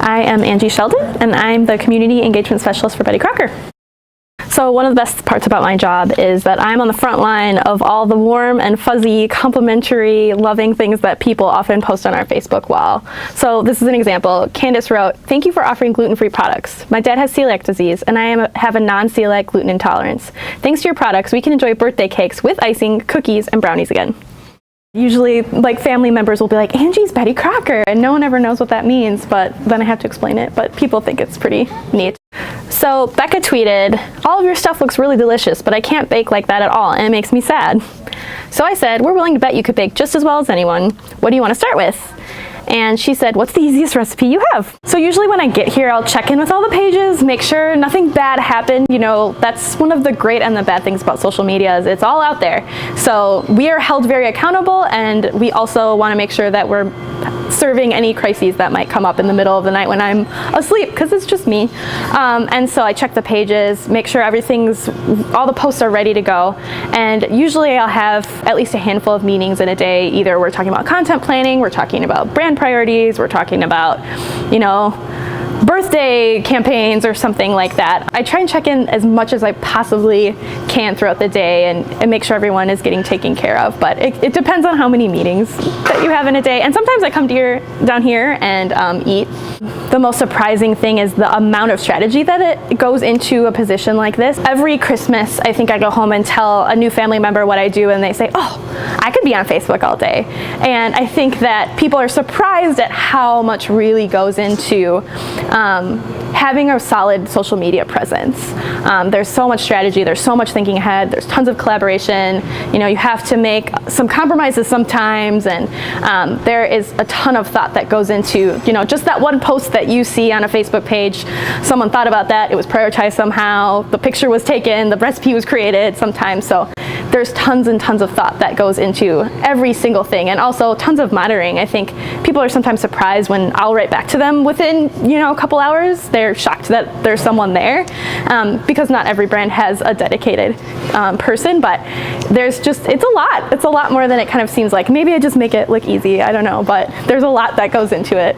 I am Angie Sheldon, and I'm the Community Engagement Specialist for Betty Crocker. So one of the best parts about my job is that I'm on the front line of all the warm and fuzzy, complimentary, loving things that people often post on our Facebook wall. So this is an example. Candace wrote, "Thank you for offering gluten-free products. My dad has celiac disease, and I have a non-celiac gluten intolerance. Thanks to your products, we can enjoy birthday cakes with icing, cookies, and brownies again." Usually, like, family members will be like, "Angie's Betty Crocker," and no one ever knows what that means, but then I have to explain it, but people think it's pretty neat. So Becca tweeted, "All of your stuff looks really delicious, but I can't bake like that at all, and it makes me sad." So I said, "We're willing to bet you could bake just as well as anyone. What do you want to start with?" And she said, "What's the easiest recipe you have?" So usually when I get here, I'll check in with all the pages, make sure nothing bad happened. You know, that's one of the great and the bad things about social media is it's all out there. So we are held very accountable, and we also want to make sure that we're serving any crises that might come up in the middle of the night when I'm asleep, because it's just me. And so I check the pages, make sure all the posts are ready to go. And usually I'll have at least a handful of meetings in a day. Either we're talking about content planning, we're talking about brand priorities, we're talking about, birthday campaigns or something like that. I try and check in as much as I possibly can throughout the day and make sure everyone is getting taken care of. But it depends on how many meetings that you have in a day. And sometimes I come down here and eat. The most surprising thing is the amount of strategy that it goes into a position like this. Every Christmas, I think I go home and tell a new family member what I do, and they say, "Oh, I could be on Facebook all day." And I think that people are surprised at how much really goes into having a solid social media presence. There's so much strategy, there's so much thinking ahead, there's tons of collaboration. You have to make some compromises sometimes, and there is a ton of thought that goes into, just that one post that you see on a Facebook page. Someone thought about that, it was prioritized somehow, the picture was taken, the recipe was created sometimes. So there's tons and tons of thought that goes into every single thing, and also tons of monitoring. I think people are sometimes surprised when I'll write back to them within, a couple hours. They're shocked that there's someone there, because not every brand has a dedicated person, but it's a lot more than it kind of seems like. Maybe I just make it look easy, I don't know, but there's a lot that goes into it.